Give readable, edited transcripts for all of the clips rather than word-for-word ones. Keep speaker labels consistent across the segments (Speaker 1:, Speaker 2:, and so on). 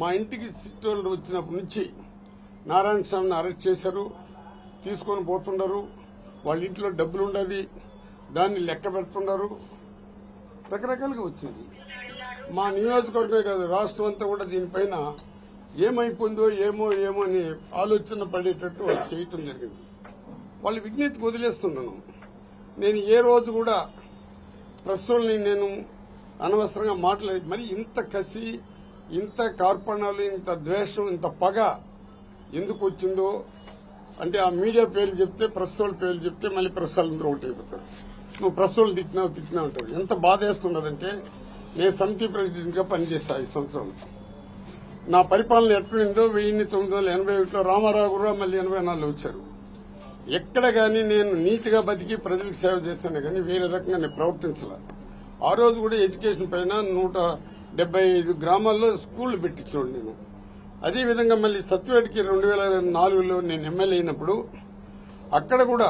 Speaker 1: మా ఇంటికి సిట్టోళ్ళు వచ్చినప్పటి నుంచి నారాయణ స్వామిని అరెస్ట్ చేశారు, తీసుకొని పోతున్నారు. వాళ్ళ ఇంట్లో డబ్బులు ఉండదు, దాన్ని లెక్క పెడుతున్నారు. రకరకాలుగా వచ్చింది. మా నియోజకవర్గమే కాదు, రాష్ట్రం అంతా కూడా దీనిపైన ఏమైపోయిందో ఏమో అని ఆలోచన పడేటట్టు వాళ్ళు చేయటం జరిగింది. వాళ్ళ విజ్ఞతకు వదిలేస్తున్నాను. నేను ఏ రోజు కూడా ప్రస్తుతాన్ని నేను అనవసరంగా మాట్లాడి మరి ఇంత కసి, ఇంత కార్పణాలు, ఇంత ద్వేషం, ఇంత పగ ఎందుకు వచ్చిందో అంటే ఆ మీడియా పేర్లు చెప్తే, ప్రెస్ వాళ్ళ పేర్లు చెప్తే మళ్ళీ ప్రెస్ వాళ్ళందరూ ఒకటి అయిపోతారు. నువ్వు ప్రెస్ వాళ్ళు తిట్టినా అంటారు. ఎంత బాధ వేస్తున్నదంటే నేను సమితి ప్రెసిడెంట్ గా పనిచేస్తా 5 సంవత్సరాలు. నా పరిపాలన ఎట్లుందో 1981లో రామారావు కూడా మళ్ళీ 84లో వచ్చారు. ఎక్కడ గానీ నేను నీతిగా బతికి ప్రజలకు సేవ చేస్తానే గానీ వేరే రకంగా నేను ప్రవర్తించాల. ఆ రోజు కూడా ఎడ్యుకేషన్ పైన 175 గ్రామాల్లో స్కూళ్లు పెట్టించాను నేను. అదేవిధంగా మళ్ళీ సత్యవేడికి 2004లో నేను ఎమ్మెల్యే అయినప్పుడు అక్కడ కూడా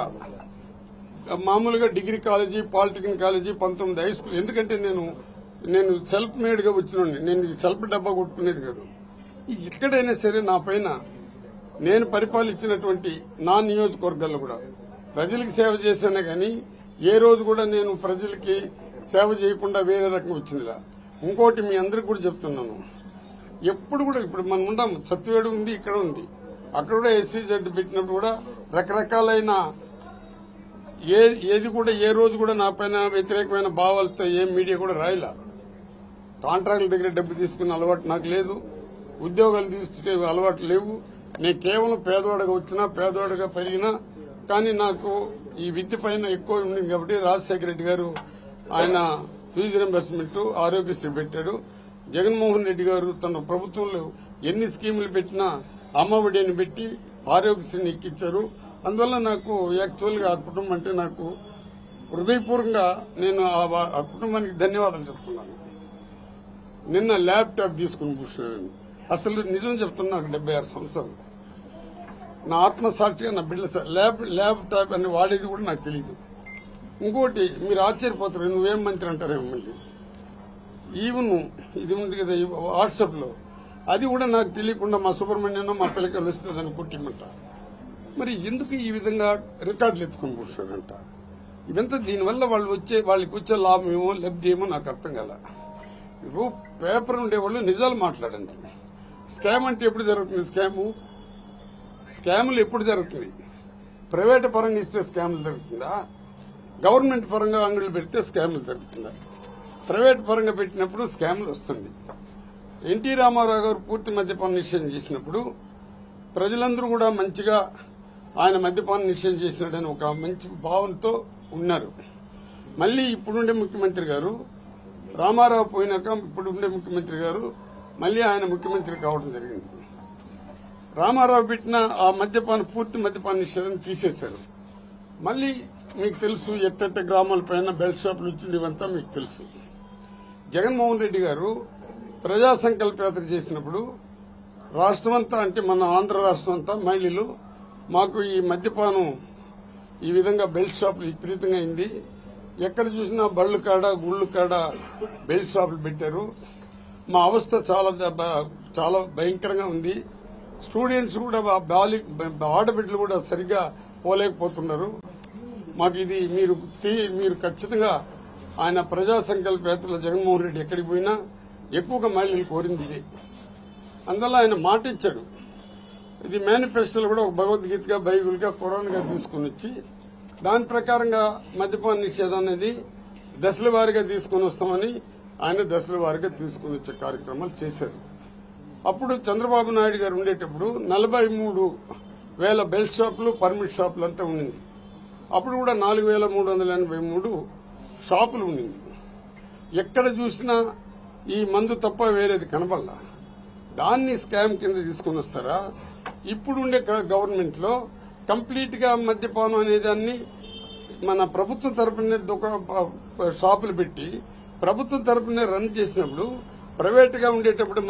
Speaker 1: మామూలుగా degree college, polytechnic college, 19 high school. ఎందుకంటే నేను సెల్ఫ్ మేడ్ గా వచ్చినండి. నేను సెల్ఫ్ డబ్బా కొట్టుకునేది కాదు. ఎక్కడైనా సరే నా పైన నేను పరిపాలించినటువంటి నా నియోజకవర్గాల్లో కూడా ప్రజలకు సేవ చేశానే గానీ ఏ రోజు కూడా నేను ప్రజలకి సేవ చేయకుండా వేరే రకంగా వచ్చిందిలా. ఇంకోటి మీ అందరికి కూడా చెప్తున్నాను, ఎప్పుడు కూడా ఇప్పుడు మనం ఉన్నాం, సత్యవేడు ఉంది, ఇక్కడ ఉంది, అక్కడ కూడా SCZ పెట్టినప్పుడు కూడా రకరకాలైన ఏది కూడా ఏ రోజు కూడా నా పైన వ్యతిరేకమైన భావాలతో ఏం మీడియా కూడా రాయలా. కాంట్రాక్టుల దగ్గర డబ్బు తీసుకునే అలవాటు నాకు లేదు, ఉద్యోగాలు తీసుకునే అలవాటు లేవు. నేను కేవలం పేదవాడిగా వచ్చినా, పేదవాడిగా పెరిగినా, కానీ నాకు ఈ విద్య పైన ఎక్కువ ఉంది కాబట్టి రాజశేఖర రెడ్డి గారు ఆయన ఫీజు రింబర్స్మెంట్, ఆరోగ్యశ్రీ పెట్టాడు. జగన్మోహన్ రెడ్డి గారు తన ప్రభుత్వంలో ఎన్ని స్కీములు పెట్టినా అమ్మఒడిని పెట్టి ఆరోగ్యశ్రీని ఎక్కించారు. అందువల్ల నాకు యాక్చువల్ గా ఆ కుటుంబం అంటే నాకు హృదయపూర్వకంగా నేను ఆ కుటుంబానికి ధన్యవాదాలు చెప్తున్నాను. నిన్న ల్యాప్టాప్ తీసుకుని కూర్చున్నాను. అసలు నిజం చెప్తున్నా, నాకు 76 సంవత్సరాలు. నా ఆత్మసాక్షిగా నా బిడ్డ ల్యాప్టాప్ అని వాడేది కూడా నాకు తెలియదు. ఇంకోటి మీరు ఆశ్చర్యపోతారు, నువ్వేం మంత్రి అంటారేమో. మళ్ళీ ఈవెన్ ఇది ఉంది కదా వాట్సాప్ లో, అది కూడా నాకు తెలియకుండా మా సుబ్రహ్మణ్యం మా పిల్లకాయలు వస్తే దాన్ని కొట్టిమంట. మరి ఎందుకు ఈ విధంగా రికార్డులు ఎత్తుకుని కూర్చోడంట? ఇదంతా దీనివల్ల వాళ్ళకి వచ్చే లాభం ఏమో లబ్ధి ఏమో నాకు అర్థం కాల. ఇప్పుడు పేపర్ ఉండేవాళ్ళు నిజాలు మాట్లాడండి. స్కామ్ అంటే ఎప్పుడు జరుగుతుంది? స్కాములు ఎప్పుడు జరుగుతుంది? ప్రైవేట్ పరంగా ఇస్తే స్కాములు జరుగుతుందా? గవర్నమెంట్ పరంగా అంగడులు పెడితే స్కాములు జరుగుతుందా? ప్రైవేట్ పరంగా పెట్టినప్పుడు స్కాములు వస్తుంది. ఎన్టీ రామారావు గారు పూర్తి మద్యపాన నిషేధం చేసినప్పుడు ప్రజలందరూ కూడా మంచిగా ఆయన మద్యపాన నిషేధం చేసినాడని ఒక మంచి భావంతో ఉన్నారు. మళ్లీ ఇప్పుడుండే ముఖ్యమంత్రి గారు రామారావు పోయినాక ఇప్పుడుండే ముఖ్యమంత్రి గారు మళ్లీ ఆయన ముఖ్యమంత్రి కావడం జరిగింది. రామారావు పెట్టిన ఆ పూర్తి మద్యపాన నిషేధం తీసేశారు. మళ్లీ మీకు తెలుసు ఎత్తెట్ట గ్రామాల పైన బెల్ట్ షాపులు వచ్చింది, ఇవంతా మీకు తెలుసు. జగన్మోహన్ రెడ్డి గారు ప్రజా సంకల్ప యాత్ర చేసినప్పుడు రాష్ట్రమంతా, అంటే మన ఆంధ్ర రాష్ట్రం అంతా మహిళలు మాకు ఈ మద్యపానం ఈ విధంగా బెల్ట్ షాపులు విపరీతంగా అయింది, ఎక్కడ చూసినా బళ్ళు కాడ గుళ్ళు కాడ బెల్ట్ షాపులు పెట్టారు, మా అవస్థ చాలా భయంకరంగా ఉంది, స్టూడెంట్స్ కూడా ఆడబిడ్డలు కూడా సరిగ్గా పోలేకపోతున్నారు, మాకు ఇది మీరు ఖచ్చితంగా ఆయన ప్రజా సంకల్ప యాత్రలో జగన్మోహన్ రెడ్డి ఎక్కడికి పోయినా ఎక్కువగా మహిళలు కోరింది ఇదే. అందువల్ల ఆయన మాట ఇచ్చాడు. ఇది మేనిఫెస్టోలో కూడా ఒక భగవద్గీతగా, బైబిల్గా, ఖురాన్గా తీసుకుని వచ్చి దాని ప్రకారంగా మద్యపాన నిషేధం అనేది దశల వారీగా తీసుకుని వస్తామని ఆయన దశల వారీగా తీసుకుని వచ్చే కార్యక్రమాలు చేశారు. అప్పుడు చంద్రబాబు నాయుడు గారు ఉండేటప్పుడు 43,000 బెల్ట్ షాపులు, పర్మిట్ షాపులు అంతా ఉండింది. అప్పుడు కూడా 4,383 షాపులు ఉండింది. ఎక్కడ చూసినా ఈ మందు తప్ప వేరేది కనబడలా. దాన్ని స్కామ్ కింద తీసుకుని వస్తారా? ఇప్పుడుండే గవర్నమెంట్ లో కంప్లీట్ గా మద్యపానం అనేదాన్ని మన ప్రభుత్వం తరపునే షాపులు పెట్టి ప్రభుత్వం తరపునే రన్ చేసినప్పుడు ప్రైవేట్ గా ఉండేటప్పుడు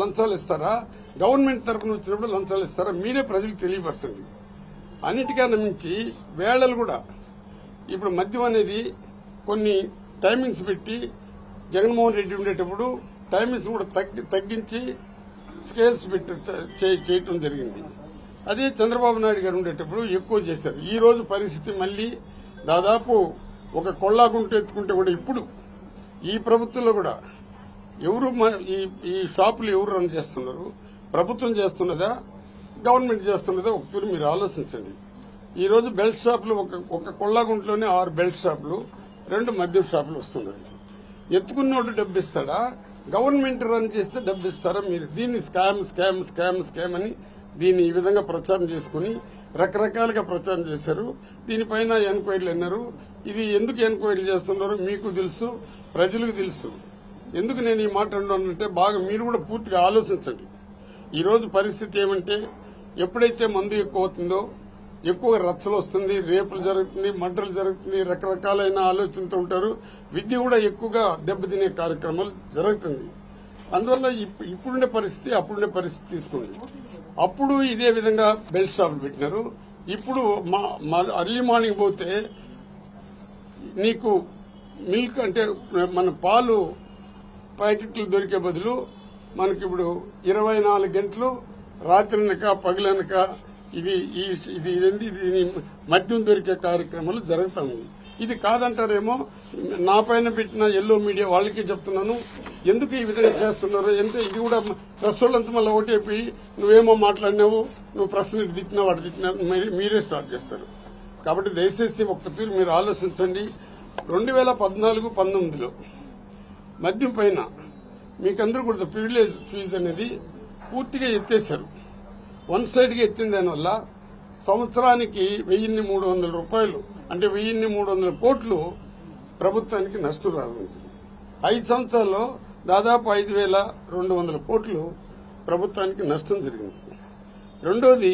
Speaker 1: లంచాలు ఇస్తారా? గవర్నమెంట్ తరపున వచ్చినప్పుడు లంచాలు ఇస్తారా? మీరే ప్రజలకు తెలియపరచండి. అన్నిటికన్నా మించి వేళలు కూడా ఇప్పుడు మద్యం అనేది కొన్ని టైమింగ్స్ పెట్టి జగన్మోహన్ రెడ్డి ఉండేటప్పుడు టైమింగ్స్ కూడా తగ్గించి స్కేల్స్ పెట్టి చేయటం జరిగింది. అదే చంద్రబాబు నాయుడు గారు ఉండేటప్పుడు ఎక్కువ చేశారు. ఈ రోజు పరిస్థితి మళ్లీ దాదాపు ఒక కొల్లాగుంట ఎత్తుకుంటే కూడా ఇప్పుడు ఈ ప్రభుత్వంలో కూడా ఎవరు ఈ షాపులు ఎవరు రన్ చేస్తున్నారు? ప్రభుత్వం చేస్తున్నదా, గవర్నమెంట్ చేస్తున్నదా? ఒకసారి మీరు ఆలోచించండి. ఈ రోజు బెల్ట్ షాపులు ఒక కొల్లాగుంటలోనే 6 బెల్ట్ షాపులు, 2 మద్యం షాపులు వస్తున్నాయి. ఎత్తుకున్నోడు డబ్బిస్తాడా? గవర్నమెంట్ రన్ చేస్తే డబ్బిస్తారా? మీరు దీన్ని స్కామ్ స్కామ్ స్కామ్ స్కామ్ అని దీన్ని ఈ విధంగా ప్రచారం చేసుకుని రకరకాలుగా ప్రచారం చేశారు. దీనిపైన ఎంక్వైరీలు అన్నారు. ఇది ఎందుకు ఎంక్వైరీ చేస్తున్నారు మీకు తెలుసు, ప్రజలకు తెలుసు. ఎందుకు నేను ఈ మాట అన్నానంటే బాగా మీరు కూడా పూర్తిగా ఆలోచించండి. ఈ రోజు పరిస్థితి ఏమంటే ఎప్పుడైతే మందు ఎక్కువ అవుతుందో ఎక్కువ రచ్చలు వస్తుంది, రేపులు జరుగుతుంది, మర్డర్లు జరుగుతుంది, రకరకాలైన ఆలోచనతో ఉంటారు. విద్య కూడా ఎక్కువగా దెబ్బతినే కార్యక్రమాలు జరుగుతుంది. అందువల్ల ఇప్పుడుండే పరిస్థితి అప్పుడుండే పరిస్థితి తీసుకోండి. అప్పుడు ఇదే విధంగా బెల్ట్ షాపులు పెట్టినారు. ఇప్పుడు అర్లీ మార్నింగ్ పోతే నీకు మిల్క్ అంటే మన పాలు ప్యాకెట్లు దొరికే బదులు మనకి ఇప్పుడు 24 గంటలు రాత్రినక పగలనక ఇది మద్యం దొరికే కార్యక్రమాలు జరుగుతా ఉంది. ఇది కాదంటారేమో. నా పైన పెట్టిన ఎల్లో మీడియా వాళ్ళకి చెప్తున్నాను, ఎందుకు ఈ విధంగా చేస్తున్నారు అంటే ఇది కూడా ప్రెస్ వాళ్ళంతా మళ్ళీ ఓటైపోయి నువ్వేమో మాట్లాడినావు, నువ్వు ప్రశ్నలు తిట్టినా వాటి తిట్టినా మీరే స్టార్ట్ చేస్తారు. కాబట్టి దయచేసి ఒక్కసారి మీరు ఆలోచించండి. 2014-19లో మద్యం పైన మీకందరూ కూడా ప్రివిలేజ్ ఫీజు అనేది పూర్తిగా ఎత్తేశారు. వన్ సైడ్ గా ఎత్తిన దానివల్ల సంవత్సరానికి 1300 రూపాయలు అంటే 1300 కోట్లు ప్రభుత్వానికి నష్టం రానుంది. 5 సంవత్సరాల్లో దాదాపు 5200 కోట్లు ప్రభుత్వానికి నష్టం జరిగింది. రెండోది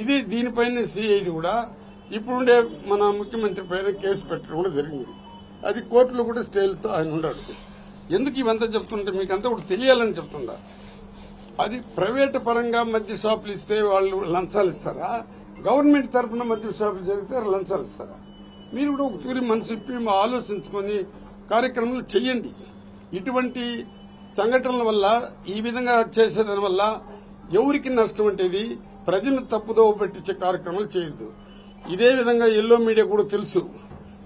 Speaker 1: ఇది దీనిపైన సిఐడి కూడా ఇప్పుడుండే మన ముఖ్యమంత్రి పైన కేసు పెట్టడం కూడా జరిగింది. అది కోర్టులో కూడా స్టేలతో ఆయన ఉన్నాడు. ఎందుకు ఇవంతా చెప్తుంటే మీకంతా కూడా తెలియాలని చెప్తుందా? అది ప్రైవేటు పరంగా మద్య షాపులు ఇస్తే వాళ్ళు లంచాలు ఇస్తారా? గవర్నమెంట్ తరఫున మద్య షాపులు జరిగితే లంచాలు ఇస్తారా? మీరు కూడా ఒక తూరి మనసు ఇప్పి ఆలోచించుకొని కార్యక్రమాలు చేయండి. ఇటువంటి సంఘటనల వల్ల ఈ విధంగా చేసేదాని వల్ల ఎవరికి నష్టం అంటే ప్రజలను తప్పుదోవ పెట్టించే కార్యక్రమాలు చేయొద్దు. ఇదే విధంగా ఎల్లో మీడియా కూడా తెలుసు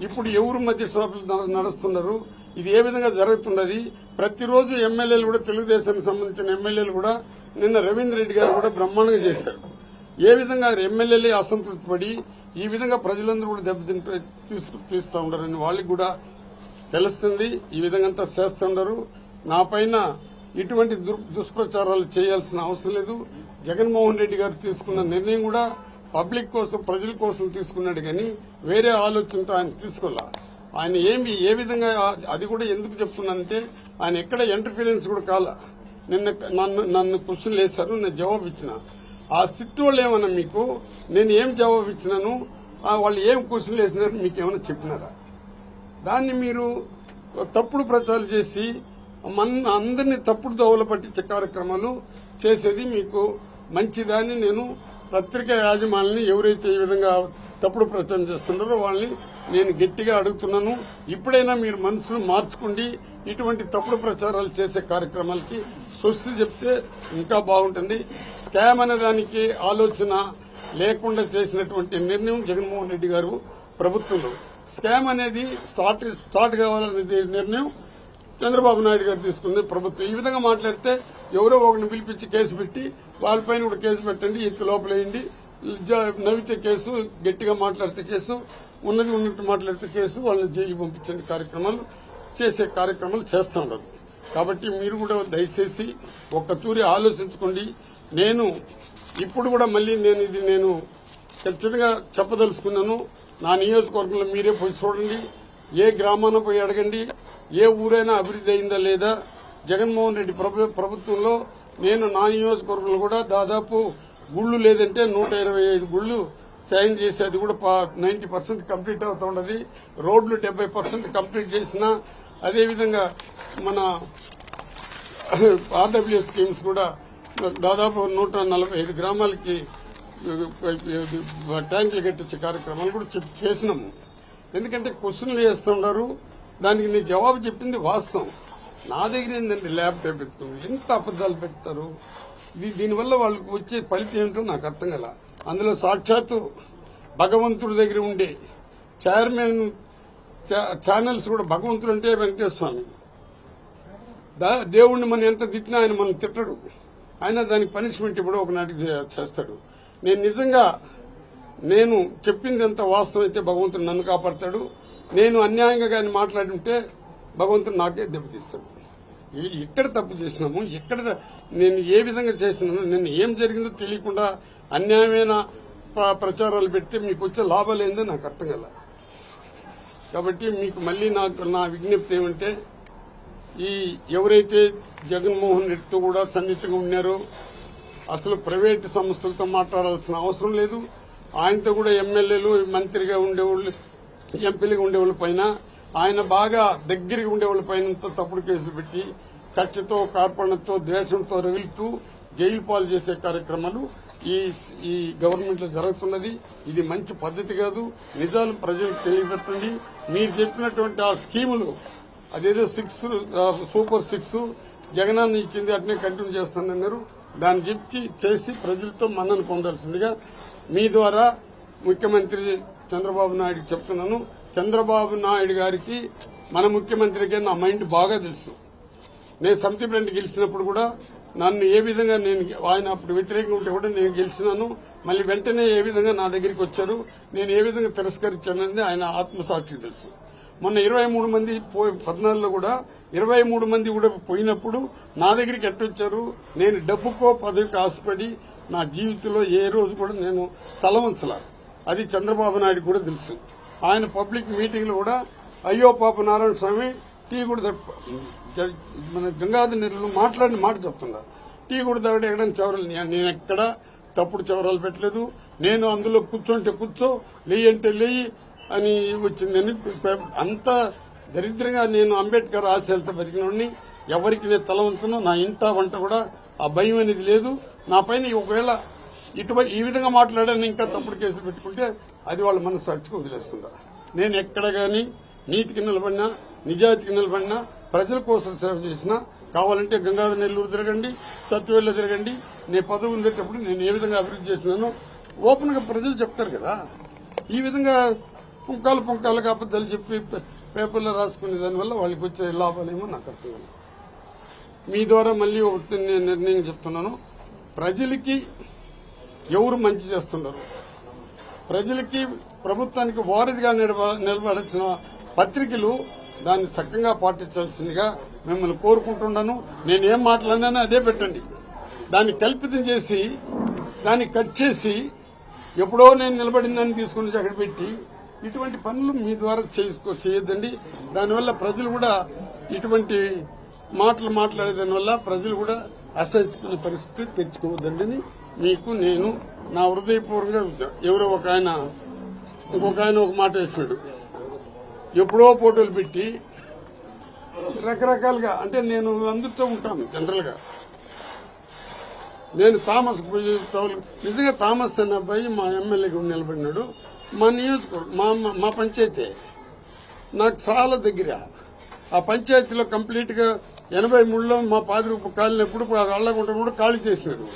Speaker 1: ఇప్పుడు ఎవరు మద్య షాపులు నడుస్తున్నారు, ఇది ఏ విధంగా జరుగుతున్నది. ప్రతిరోజు ఎమ్మెల్యేలు కూడా తెలుగుదేశానికి సంబంధించిన ఎమ్మెల్యేలు కూడా నిన్న రవీంద్ర రెడ్డి గారు కూడా బ్రహ్మాండంగా చేశారు. ఏ విధంగా ఎమ్మెల్యేలే అసంతృప్తి పడి ఈ విధంగా ప్రజలందరూ కూడా దెబ్బతింటే తీస్తూ ఉండారని వాళ్ళకి కూడా తెలుస్తుంది. ఈ విధంగా అంతా చేస్తుండరు. నా పైన ఇటువంటి దుష్ప్రచారాలు చేయాల్సిన అవసరం లేదు. జగన్మోహన్ రెడ్డి గారు తీసుకున్న నిర్ణయం కూడా పబ్లిక్ కోసం ప్రజల కోసం తీసుకున్నాడు కానీ వేరే ఆలోచనతో ఆయన తీసుకోలే. ఆయన ఏ విధంగా అది కూడా ఎందుకు చెప్తున్నానంటే ఆయన ఎక్కడ ఇంటర్ఫీరెన్స్ కూడా కాలా. నన్ను క్వశ్చన్లు వేశారు, నేను జవాబు ఇచ్చిన. ఆ సిట్ వాళ్ళు ఏమన్నా మీకు నేను ఏం జవాబు ఇచ్చినాను, వాళ్ళు ఏం క్వశ్చన్లు వేసినారు మీకు ఏమైనా చెప్పినారా? దాన్ని మీరు తప్పుడు ప్రచారం చేసి అందరినీ తప్పుడు దోవలు పట్టించే కార్యక్రమాలు చేసేది మీకు మంచిదాన్ని నేను పత్రికా యాజమాన్యాన్ని ఎవరైతే ఈ విధంగా తప్పుడు ప్రచారం చేస్తున్నారో వాళ్ళని నేను గట్టిగా అడుగుతున్నాను. ఇప్పుడైనా మీరు మనసును మార్చుకోండి. ఇటువంటి తప్పుడు ప్రచారాలు చేసే కార్యక్రమాలకి స్వస్తి చెప్తే ఇంకా బాగుంటుంది. స్కామ్ అనే దానికి ఆలోచన లేకుండా చేసినటువంటి నిర్ణయం జగన్మోహన్ రెడ్డి గారు ప్రభుత్వంలో. స్కామ్ అనేది స్టార్ట్ కావాలనేది నిర్ణయం చంద్రబాబు నాయుడు గారు తీసుకుంది ప్రభుత్వం. ఈ విధంగా మాట్లాడితే ఎవరో ఒకరిని పిలిపించి కేసు పెట్టి వాళ్ళపైన కూడా కేసు పెట్టండి, ఎత్తి లోపలేయండి, నవ్వితే కేసు, గట్టిగా మాట్లాడితే కేసు, ఉన్నట్టు మాట్లాడితే కేసు, వాళ్ళని జైలు పంపించండి కార్యక్రమాలు చేస్తూ ఉండదు. కాబట్టి మీరు కూడా దయచేసి ఒక్క తూరి ఆలోచించుకోండి. నేను ఇప్పుడు కూడా మళ్ళీ నేను ఖచ్చితంగా చెప్పదలుచుకున్నాను. నా నియోజకవర్గంలో మీరే పోయి చూడండి, ఏ గ్రామాన పోయి అడగండి, ఏ ఊరైనా అభివృద్ధి అయిందా లేదా. జగన్మోహన్ రెడ్డి ప్రభుత్వంలో నేను నా నియోజకవర్గంలో కూడా దాదాపు గుళ్లు లేదంటే 125 గుళ్లు సైన్ చేసి అది కూడా 90% కంప్లీట్ అవుతా ఉన్నది. రోడ్లు 70% కంప్లీట్ చేసిన. అదేవిధంగా మన ఆర్డబ్ల్యూఎస్ స్కీమ్స్ కూడా దాదాపు 145 గ్రామాలకి ట్యాంకులు కట్టించే కార్యక్రమాలు కూడా చేసినాము. ఎందుకంటే క్వశ్చన్లు వేస్తున్నారు, దానికి నేను జవాబు చెప్పింది వాస్తవం. నా దగ్గర ఏంటంటే ల్యాప్టాప్ ఎత్తుకుని ఎంత అబద్దాలు పెడతారు. దీనివల్ల వాళ్ళకి వచ్చే ఫలితం ఏంటో నాకు అర్థం కల. అందులో సాక్షాత్తు భగవంతుడి దగ్గర ఉండే చైర్మన్ ఛానల్స్ కూడా భగవంతుడు అంటే వెంకటేశ్వర స్వామి. దేవుణ్ణి మనం ఎంత తిట్టినా ఆయన మనం తిట్టడు. ఆయన దానికి పనిష్మెంట్ ఇప్పుడు ఒకనాటికి చేస్తాడు. నేను నిజంగా నేను చెప్పింది ఎంత వాస్తవం అయితే భగవంతుడు నన్ను కాపాడతాడు. నేను అన్యాయంగా కానీ మాట్లాడుంటే భగవంతుడు నాకే దెబ్బతీస్తాడు. ఎక్కడ తప్పు చేసినాము, ఎక్కడ నేను ఏ విధంగా చేసినాను, నేను ఏం జరిగిందో తెలియకుండా అన్యాయమైన ప్రచారాలు పెడితే మీకు వచ్చే లాభాలు ఏందో నాకు అర్థం కల. కాబట్టి మీకు మళ్లీ నా విజ్ఞప్తి ఏమంటే, ఈ ఎవరైతే జగన్మోహన్ రెడ్డితో కూడా సన్నిహితంగా ఉన్నారో అసలు ప్రైవేటు సంస్థలతో మాట్లాడాల్సిన అవసరం లేదు. ఆయనతో కూడా ఎమ్మెల్యేలు, మంత్రిగా ఉండేవాళ్ళు, ఎంపీలుగా ఉండేవాళ్ళ పైన, ఆయన బాగా దగ్గరగా ఉండేవాళ్ళ పైన తప్పుడు కేసులు పెట్టి కక్షతో, కార్పణతో, ద్వేషంతో రగులుతూ జైలు పాలు చేసే కార్యక్రమాలు ఈ గవర్నమెంట్ లో జరుగుతున్నది. ఇది మంచి పద్ధతి కాదు. నిజాలు ప్రజలకు తెలియపెట్టండి. మీరు చెప్పినటువంటి ఆ స్కీములు, అదేదో సూపర్ 6 జగనాన్ని ఇచ్చింది అట్నే కంటిన్యూ చేస్తానన్నారు. దాన్ని చేసి ప్రజలతో మన్నను పొందాల్సిందిగా మీ ద్వారా ముఖ్యమంత్రి చంద్రబాబు నాయుడుకి చెప్తున్నాను. చంద్రబాబు నాయుడు గారికి మన ముఖ్యమంత్రికి నా మైండ్ బాగా తెలుసు. నేను సమితిప్రెంట్ గెలిచినప్పుడు కూడా నన్ను ఏ విధంగా ఆయన అప్పుడు వ్యతిరేకంగా ఉంటే కూడా నేను గెలిచినాను. మళ్ళీ వెంటనే ఏ విధంగా నా దగ్గరికి వచ్చారు, నేను ఏ విధంగా తిరస్కరించానని ఆయన ఆత్మసాక్షి తెలుసు. మొన్న 23 మంది 14లో కూడా 23 మంది కూడా పోయినప్పుడు నా దగ్గరికి ఎట్టొచ్చారు. నేను డబ్బుకో పదవికి ఆశపడి నా జీవితంలో ఏ రోజు కూడా నేను తలవంచలా. అది చంద్రబాబు నాయుడు కూడా తెలుసు. ఆయన పబ్లిక్ మీటింగ్ లో కూడా అయ్యో పాప నారాయణ స్వామి టీ కూడా మన గంగాధర్ నెల్లు మాట్లాడిన మాట చెప్తున్నా. టీ కూడా తాగడం ఎక్కడైనా చవరాలు, నేను ఎక్కడ తప్పుడు చవరాలు పెట్టలేదు. నేను అందులో కూర్చోంటే కూర్చో, లేయి అంటే లేయి అని వచ్చిందని అంత దరిద్రంగా నేను అంబేద్కర్ ఆశయాలతో బతికినోడిని. ఎవరికి నేను తల ఉంచను. నా ఇంట వంట కూడా ఆ భయం అనేది లేదు. నా పైన ఒకవేళ ఈ విధంగా మాట్లాడాలని ఇంకా తప్పుడు కేసులు పెట్టుకుంటే అది వాళ్ళ మనస్సాక్షికి వదిలేస్తుందా. నేను ఎక్కడ గాని నీతికి నిలబడినా, నిజాయితీకి నిలబడినా, ప్రజల కోసం సేవ చేసినా, కావాలంటే గంగాధర్ నెల్లూరు తిరగండి, సత్యవేళ్ళ తిరగండి. నేను పదవి ఉండేటప్పుడు నేను ఏ విధంగా అభివృద్ధి చేసినానో ఓపెన్ గా ప్రజలు చెప్తారు కదా. ఈ విధంగా పుంకాలుగా అబద్దాలు చెప్పి పేపర్లో రాసుకునే దానివల్ల వాళ్ళకి వచ్చే లాభాలేమో నాకు అర్థం కాదు. మీ ద్వారా మళ్లీ ఒకటి నేను నిర్ణయం చెప్తున్నాను. ప్రజలకి ఎవరు మంచి చేస్తున్నారు, ప్రజలకి ప్రభుత్వానికి వారధిగా నిలబడాల్సిన పత్రికలు దాన్ని చక్కగా పాటించాల్సిందిగా మిమ్మల్ని కోరుకుంటున్నాను. నేనేం మాట్లాడినానో అదే పెట్టండి. దాన్ని కల్పితం చేసి, దాన్ని కట్ చేసి, ఎప్పుడో నేను నిలబడిందని తీసుకుని అక్కడ పెట్టి ఇటువంటి పనులు మీ ద్వారా చేయొద్దండి. దానివల్ల ప్రజలు కూడా ఇటువంటి మాటలు మాట్లాడేదాని వల్ల ప్రజలు కూడా అసహించుకునే పరిస్థితి తెచ్చుకోవద్దండి. మీకు నేను నా హృదయపూర్వకంగా, ఎవరో ఇంకొక ఆయన ఒక మాట వేసినాడు. ఎప్పుడో ఫోటోలు పెట్టి రకరకాలుగా, అంటే నేను అందరితో ఉంటాను జనరల్ గా. నేను థామస్ నిజంగా థామస్ అనే అబ్బాయి మా ఎమ్మెల్యేగా నిలబడినాడు. మా నియోజకవర్గం, మా పంచాయతీ నాకు చాలా దగ్గర. ఆ పంచాయతీలో కంప్లీట్ గా 83లో మా పాదిరూపు కాలినప్పుడు అల్లాగుంట కూడా ఖాళీ చేసినాడు.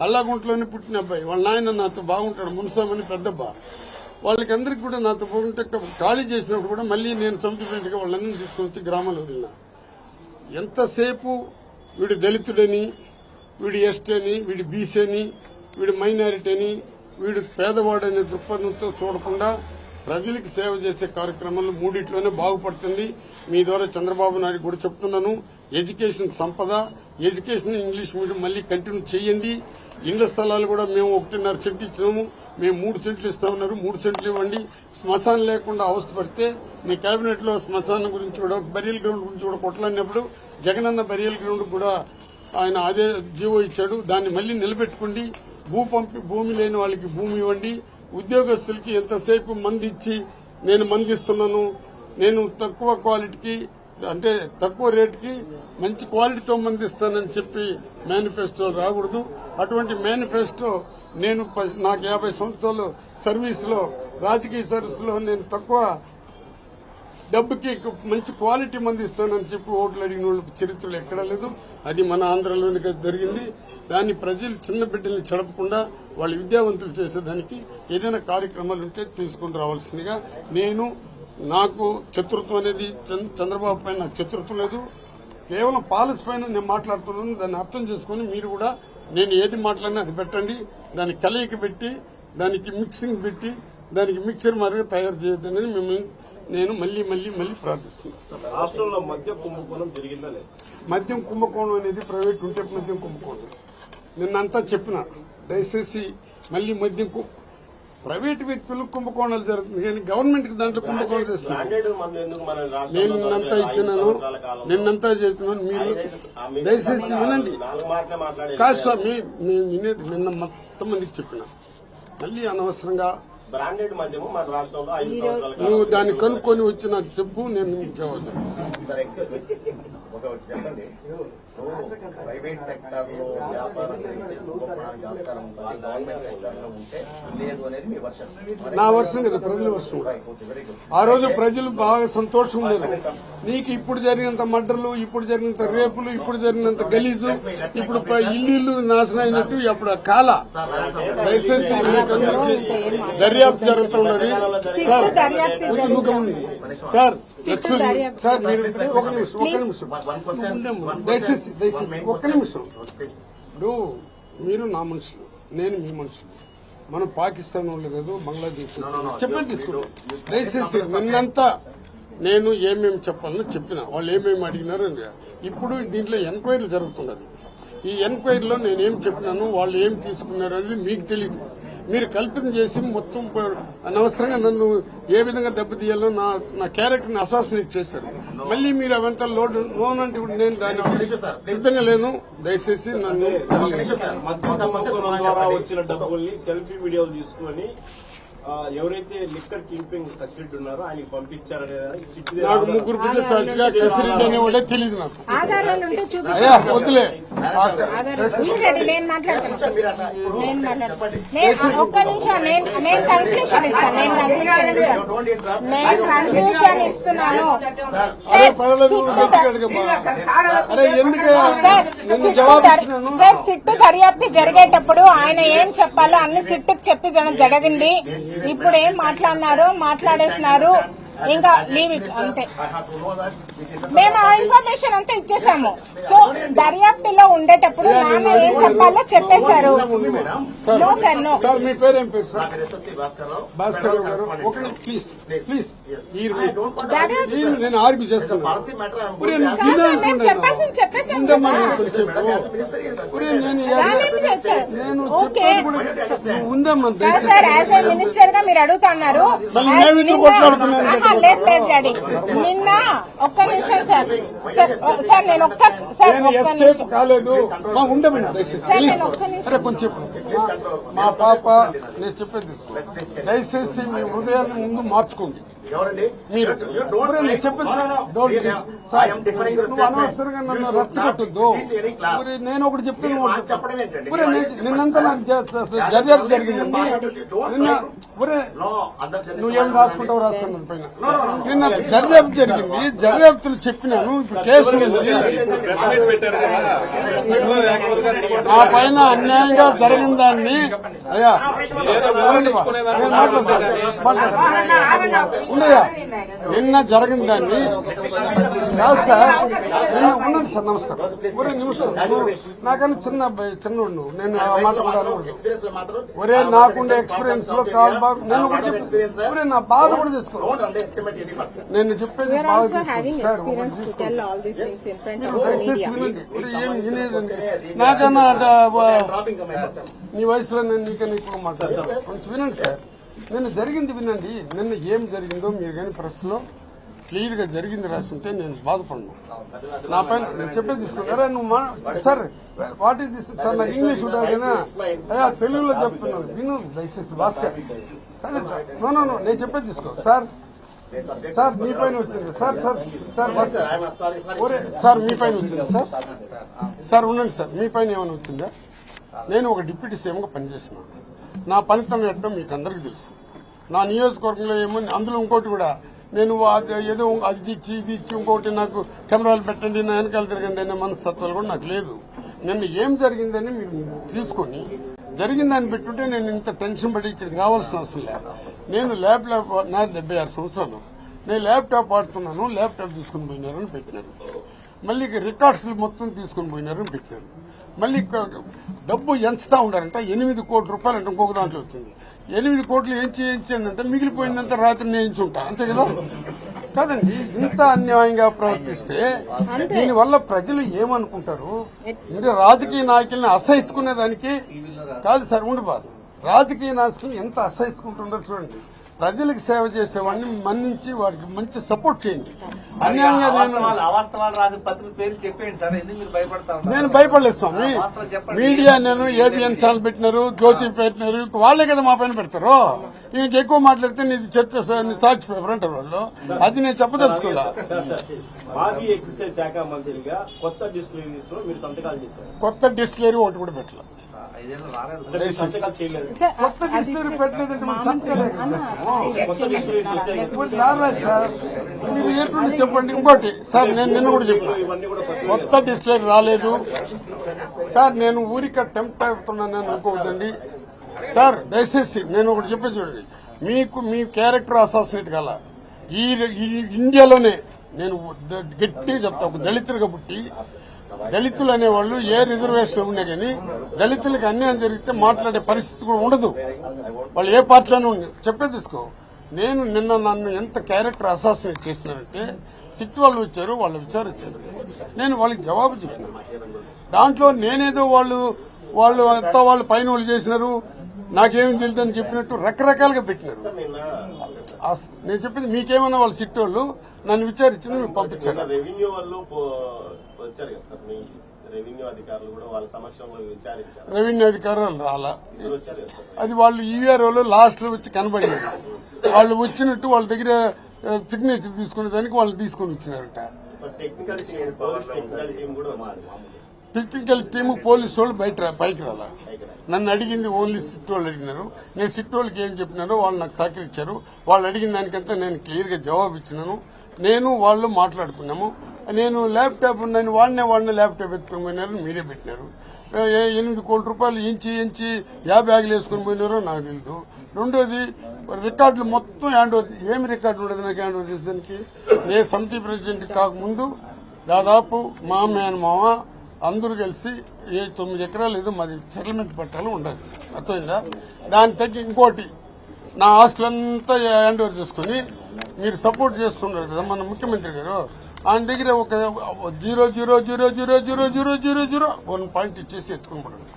Speaker 1: అల్లాగుంటలోనే పుట్టిన అబ్బాయి. వాళ్ళ నాయన నాతో బాగుంటాడు, మున్సామని పెద్దబ్బా. వాళ్ళకి అందరికి కూడా నాతో బాగుంటే ఖాళీ చేసినప్పుడు కూడా మళ్లీ నేను సమితిగా వాళ్ళందరినీ తీసుకొచ్చి గ్రామాలు వదిలినా. ఎంతసేపు వీడు దళితుడని, వీడు ఎస్టీ అని, వీడు బీసీ అని, వీడు మైనారిటీ అని, వీడు పేదవాడనే దృక్పథంతో చూడకుండా ప్రజలకు సేవ చేసే కార్యక్రమాలు మూడిట్లోనే బాగుపడుతుంది. మీ ద్వారా చంద్రబాబు నాయుడు కూడా చెప్తున్నాను. ఎడ్యుకేషన్ సంపద, ఎడ్యుకేషన్ ఇంగ్లీష్ మీడియం మళ్లీ కంటిన్యూ చేయండి. ఇండ్ల స్థలాలు కూడా మేము 1.5 సెంట్లు ఇచ్చినాము, మేము 3 సెంట్లు ఇస్తామన్నారు. 3 సెంట్లు ఇవ్వండి. శ్మశానం లేకుండా అవస్థ పడితే మీ కేబినెట్ లో శ్మశానం గురించి కూడా, బరియల్ గ్రౌండ్ గురించి కూడా కొట్లాడినప్పుడు జగనన్న బరియల్ గ్రౌండ్ కూడా ఆయన అదే జీవో ఇచ్చాడు. దాన్ని మళ్లీ నిలబెట్టుకోండి. భూమి లేని వాళ్ళకి భూమి ఇవ్వండి. ఉద్యోగస్తులకి ఎంతసేపు మంది ఇచ్చి నేను మందిస్తున్నాను, నేను తక్కువ క్వాలిటీకి, అంటే తక్కువ రేటుకి మంచి క్వాలిటీతో మందిస్తానని చెప్పి మేనిఫెస్టో రాకూడదు. అటువంటి మేనిఫెస్టో నాకు 50 సంవత్సరాలు సర్వీస్ లో, రాజకీయ సర్వీస్ లో నేను తక్కువ డబ్బుకి మంచి క్వాలిటీ మంది ఇస్తానని చెప్పి ఓట్లు అడిగిన వాళ్ళ చరిత్రలు ఎక్కడా లేదు. అది మన ఆంధ్రలోనే జరిగింది. దాన్ని ప్రజలు చిన్న బిడ్డల్ని చెడపకుండా వాళ్ళ విద్యావంతులు చేసేదానికి ఏదైనా కార్యక్రమాలు ఉంటే తీసుకుని రావాల్సిందిగా నాకు చతుర్థం అనేది చంద్రబాబు పైన నాకు చతుర్థం లేదు. కేవలం పాలసీ పైన నేను మాట్లాడుతున్నాను. దాన్ని అర్థం చేసుకుని మీరు కూడా నేను ఏది మాట్లాడినా అది పెట్టండి. దానికి కలయిక పెట్టి దానికి మిక్సింగ్ పెట్టి దానికి మిక్చర్ మాదిరిగా తయారు చేయొద్దని మిమ్మల్ని నేను మళ్లీ ప్రార్థిస్తున్నాను.
Speaker 2: రాష్ట్రంలో మద్యం కుంభకోణం జరిగిందా లేదు?
Speaker 1: మద్యం కుంభకోణం అనేది ప్రైవేట్ ఉంటే మద్యం కుంభకోణం నిన్నంతా చెప్పిన. దయచేసి మళ్లీ మద్యం ప్రైవేట్ వ్యక్తులు కుంభకోణాలు జరుగుతుంది కానీ గవర్నమెంట్ కి దాంట్లో కుంభకోణాలు చేస్తున్నారు. నేను నిన్నంతా చెప్తున్నాను. మీరు దయచేసి వినండి. కాదు సార్, నేను వినేది నిన్న మొత్తం మందికి చెప్పిన. మళ్లీ అనవసరంగా
Speaker 2: బ్రాండెడ్ మద్యము మన రాష్ట్రంలో 5 సంవత్సరాల
Speaker 1: నువ్వు దాన్ని కనుక్కొని వచ్చి నాకు చెప్పు, నేను జవాబు.
Speaker 3: ప్రైవేట్ సెక్టర్ లో వ్యాపారం గవర్నమెంట్ సెక్టర్ లో ఉంటే లేదు అనేది మీ వర్షం.
Speaker 1: నా వర్షం కదా, ప్రజల వర్షం. ఆ రోజు ప్రజలు బాగా సంతోషం ఉన్నారు. నీకు ఇప్పుడు జరిగినంత మర్డర్లు, ఇప్పుడు జరిగినంత రేపులు, ఇప్పుడు జరిగినంత గలీజు, ఇప్పుడు ఇల్లు నాశనం అయినట్టు అప్పుడు కాల. దయచేసి మీకందరికీ దర్యాప్తు జరుగుతున్నది సార్. సార్ సార్ మీరు ఒక నిమిషం దయచేసి ఒక్క నిమిషం. ఇప్పుడు మీరు నా మనుషులు, నేను మీ మనుషులు. మనం పాకిస్తాన్ వాళ్ళు కాదు, బంగ్లాదేశ్ చెప్పేది తీసుకున్నాం. దయచేసి నిన్నంతా నేను ఏమేమి చెప్పాలని చెప్పిన. వాళ్ళు ఏమేమి అడిగినారు. ఇప్పుడు దీంట్లో ఎంక్వైరీలు జరుగుతున్నది. ఈ ఎంక్వైరీలో నేనేం చెప్పినాను, వాళ్ళు ఏం తీసుకున్నారు అనేది మీకు తెలియదు. మీరు కల్పన చేసి మొత్తం అనవసరంగా నన్ను ఏ విధంగా దెబ్బతీయాలో నా క్యారెక్టర్ని అసాసినేట్ చేశారు. మళ్ళీ మీరు అవంతా లోన్ అంటే ఇప్పుడు నేను దానికి సిద్ధంగా లేను. దయచేసి నన్ను
Speaker 2: వచ్చిన డబ్బుల్ని సెల్ఫీ వీడియోలు తీసుకొని ఎవరైతే లిక్కర్ కింపింగ్ కసిరెడ్డి ఉన్నారో ఆయనకి పంపించారనేది
Speaker 1: నాకు ముగ్గురు పిల్లలు సాక్షిగా కసిరెడ్డి అనేవాడే తెలియదు నాకు.
Speaker 4: అయ్యా
Speaker 1: వద్దులే.
Speaker 4: ఒక్క నిమిషం, నేను కన్క్లూషన్ ఇస్తున్నాను. సార్, సిట్టు దర్యాప్తు జరిగేటప్పుడు ఆయన ఏం చెప్పాలో అన్ని సిట్టుకు చెప్పి జరిగింది. ఇప్పుడు ఏం మాట్లాడేస్తున్నారు. ఇంకా లీవ్ ఇట్ అంతే. మేము ఆ ఇన్ఫర్మేషన్ అంతా ఇచ్చేసాము. సో దర్యాప్తులో ఉండేటప్పుడు నాన్న ఏం చెప్పాలో చెప్పేశారు. No sir, no.
Speaker 1: సార్ మీ పేరేం పేరు సార్? భాస్కర్ గారు. ప్లీజ్ నేను ఆర్గ్యూ చేస్తాను.
Speaker 4: చెప్పాల్సింది చెప్పేసాను. సార్, యాజ్ ఏ మినిస్టర్ గా మీరు అడుగుతున్నారు. లేదు డాడీ, నిన్న ఒక్క నిమిషం సార్. సార్ నేను ఒక్క నిమిషం
Speaker 1: కాలేదు. కొంచెం మా పాప నేను చెప్పేది దయచేసి మీ హృదయాన్ని ముందు మార్చుకోండి. మీరు అనవసరంగా నన్ను రచ్చగొట్టద్దు. నేను ఒకటి చెప్తాను. నిన్నంతా నాకు దర్యాప్తు జరిగిందండి. నువ్వేం రాసుకుంటావు రాసుకున్నాను పైన. నిన్న దర్యాప్తు జరిగింది. దర్యాప్తులు చెప్పినాను. ఇప్పుడు కేసు ఉంది. నా పైన అన్యాయంగా జరిగిన దాన్ని అయ్యా ఉండయా నిన్న జరిగిన దాన్ని కాదు సార్. ఉన్నాను సార్, నమస్కారం. ఒరే నిమిషం, నాకన్నా చిన్న అబ్బాయి చిన్నోడు నువ్వు. నేను మాట్లాడాను. ఒరే నాకుండే ఎక్స్పీరియన్స్ లో కాదు బాబు. నేను ఒరే నా బాధ కూడా తెచ్చుకో. నేను చెప్పేది నాకన్నా నీ వయసులో నేను నీకన్నా ఎక్కువ మాట్లాడతాను. కొంచెం వినండి సార్. నిన్న జరిగింది వినండి. నిన్న ఏం జరిగిందో మీరు కానీ ప్రెస్ లో క్లియర్ గా జరిగింది రాస్తుంటే నేను బాధపడను. నా పైన నేను చెప్పేది తీసుకుంటారా నువ్వు sir? What is this sir? నాకు ఇంగ్లీష్ ఉంటుంది కదా. అయ్యా తెలుగులో చెప్తున్నాను విను దయచేసి. భాస్కర్ నో నేను చెప్పేది తీసుకో సార్. సార్ మీ పైన వచ్చింది సార్. సార్ మీ పైన వచ్చింది సార్. సార్ ఉండండి సార్. మీ పైన ఏమైనా వచ్చిందా? నేను ఒక డిప్యూటీ సీఎంగా పనిచేస్తున్నాను. నా పనితనం ఎట్టడం మీకు అందరికీ తెలుసు. నా నియోజకవర్గంలో ఏమో అందులో ఇంకోటి కూడా నేను ఏదో అది ఇచ్చి ఇది ఇచ్చి ఇంకొకటి నాకు కెమెరాలు పెట్టండి నా వెనకాల తిరగండి అనే మనస్తత్వాలు కూడా నాకు లేదు. నిన్న ఏం జరిగిందని మీరు తీసుకొని జరిగిందని పెట్టుంటే నేను ఇంత టెన్షన్ పడి ఇక్కడికి రావాల్సిన అవసరం లేదు. నేను ల్యాప్టాప్ నా 76 సంవత్సరాలు నేను ల్యాప్టాప్ ఆడుతున్నాను, ల్యాప్టాప్ తీసుకుని పోయినారని పెట్టినారు. మళ్ళీ రికార్డ్స్ మొత్తం తీసుకుని పోయినారని పెట్టినారు. మళ్ళీ డబ్బు ఎంచుతా ఉండారంట 8 కోట్ల రూపాయలు అంటే ఇంకొక దాంట్లో వచ్చింది. 8 కోట్లు ఎంచిందంటే మిగిలిపోయిందంతా రాత్రి నేయించుంటా అంతే కదా కాదండి. ఇంత అన్యాయంగా ప్రవర్తిస్తే దీనివల్ల ప్రజలు ఏమనుకుంటారు? ఇంకా రాజకీయ నాయకుల్ని అసహించుకునేదానికి కాదు సార్ ఉండబాదు. రాజకీయ నాయకులు ఎంత అసహించుకుంటుండో చూడండి. ప్రజలకు సేవ చేసేవాడిని మన్నించి వాడికి మంచి సపోర్ట్ చేయండి. అన్యాయంగా
Speaker 5: అవాస్తవాలు రాసిన పత్రికల పేరు చెప్పేయండి సార్, ఎందుకు మీరు భయపడతా ఉన్నారు?
Speaker 1: నేను భయపడలేదు స్వామి. మీడియా నేను ఏబిఎన్ ఛానల్ పెట్టినారు, జ్యోతి పెట్టినారు, వాళ్ళే కదా మా పైన పెడతారు. ఇంకెక్కువ మాట్లాడితే నీది చర్చ సాక్షి పేపర్ అంటారు వాళ్ళు. అది నేను చెప్పదలుచుకోలే.
Speaker 2: మాజీ ఎక్సైజ్ శాఖ మంత్రిగా కొత్త డిస్టిలరీస్ లో మీరు సంతకాలు చేశారు.
Speaker 1: కొత్త డిస్టిలరీ ఒకటి కూడా పెట్టలే.
Speaker 5: ఐదేళ్ళు రాలేదు.
Speaker 2: అంటే మీరు సంతకాలు చేయలేదు.
Speaker 1: కొత్త డిస్టిలరీ పెట్టలేదంటే మనం సంతకాలే కదా.
Speaker 2: కొత్త డిస్టిలరీస్ వచ్చాయి కదా.
Speaker 1: ఇప్పుడు రాలేదు సార్. మీరు ఎప్పుడు చెప్పండి. ఇంకోటి సార్ నేను నిన్న కూడా చెప్పాను
Speaker 2: ఇవన్నీ కూడా
Speaker 1: కొత్త డిస్టిలరీ రాలేదు సార్. నేను ఊరిక టెంప్ట్ అవుతున్నాను అనుకోవద్దండి సార్. దయచేసి నేను ఒకటి చెప్పే చూడండి. మీకు మీ క్యారెక్టర్ అసాసినేట్ కాల ఈ ఇండియాలోనే నేను గట్టిగా చెప్తా. ఒక దళితులుగా పుట్టి దళితులు అనేవాళ్ళు ఏ రిజర్వేషన్ ఉన్నా కానీ దళితులకు అన్యాయం జరిగితే మాట్లాడే పరిస్థితి కూడా ఉండదు. వాళ్ళు ఏ పార్టీలోనే చెప్పే తీసుకో. నేను నిన్న నన్ను ఎంత క్యారెక్టర్ అసాసినేట్ చేసినారంటే సిట్ వాళ్ళు వచ్చారు, వాళ్ళు విచారించారు. నేను వాళ్ళకి జవాబు చెప్పినాను. దాంట్లో నేనేదో వాళ్ళు అంతా వాళ్ళు పైన వాళ్ళు చేసినారు, నాకేమీ తెలియదని చెప్పినట్టు రకరకాలుగా పెట్టినారు. నేను చెప్పింది మీకేమన్నా వాళ్ళు సిట్ వాళ్ళు నన్ను విచారించిన మీకు పంపించారు.
Speaker 2: రెవెన్యూ వాళ్ళు వచ్చారు కదా సార్, మీ రెవెన్యూ అధికారులు కూడా వాళ్ళ సమక్షంలో విచారించారు.
Speaker 1: రెవెన్యూ అధికారులు రాలా.
Speaker 2: వచ్చారు కదా సార్.
Speaker 1: అది వాళ్ళు ఈఆర్ఓలో లాస్ట్ లో వచ్చి కనబడినారు. వాళ్ళు వచ్చినట్టు వాళ్ళ దగ్గర సిగ్నేచర్ తీసుకునే దానికి వాళ్ళు తీసుకొని వచ్చినారట.
Speaker 2: Technical team, police technical team కూడా
Speaker 1: టెక్నికల్ టీము పోలీసు వాళ్ళు పైకి రాలా. నన్ను అడిగింది ఓన్లీ సిట్ వాళ్ళు అడిగినారు. నేను సిట్ వాళ్ళకి ఏం చెప్పినారో వాళ్ళు నాకు సహకరించారు. వాళ్ళు అడిగిన దానికంతా నేను క్లియర్ గా జవాబు ఇచ్చినాను. నేను వాళ్ళు మాట్లాడుకున్నాము. నేను ల్యాప్టాప్ నేను వాడిన ల్యాప్టాప్ ఎత్తుకుని పోయినారు, మీరే పెట్టినారు. 8 కోట్ల రూపాయలు ఇంచి 50 బ్యాగులు వేసుకుని పోయినారో నాకు తెలియదు. రెండోది రికార్డులు మొత్తం హ్యాండ్ ఓవర్. ఏమి రికార్డు ఉండదు నాకు హ్యాండ్ ఓవర్ చేసేదానికి. నేను సమితి ప్రెసిడెంట్ కాకముందు దాదాపు మా మేనమామ అందరూ కలిసి 9 ఎకరాలు ఏదో మాది సెటిల్మెంట్ పట్టాలు ఉండదు. అర్థమైందా? దాని తగ్గి ఇంకోటి నా ఆస్తులంతా హ్యాండ్ ఓవర్ చేసుకుని మీరు సపోర్ట్ చేస్తున్నారు కదా మన ముఖ్యమంత్రి గారు. ఆయన దగ్గర ఒక 0.0000001 పాయింట్ ఇచ్చేసి ఎత్తుకుని పడండి.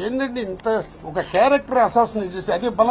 Speaker 1: ఏంటంటే ఇంత ఒక క్యారెక్టర్ అసాసినేట్ చేసి అదే బలం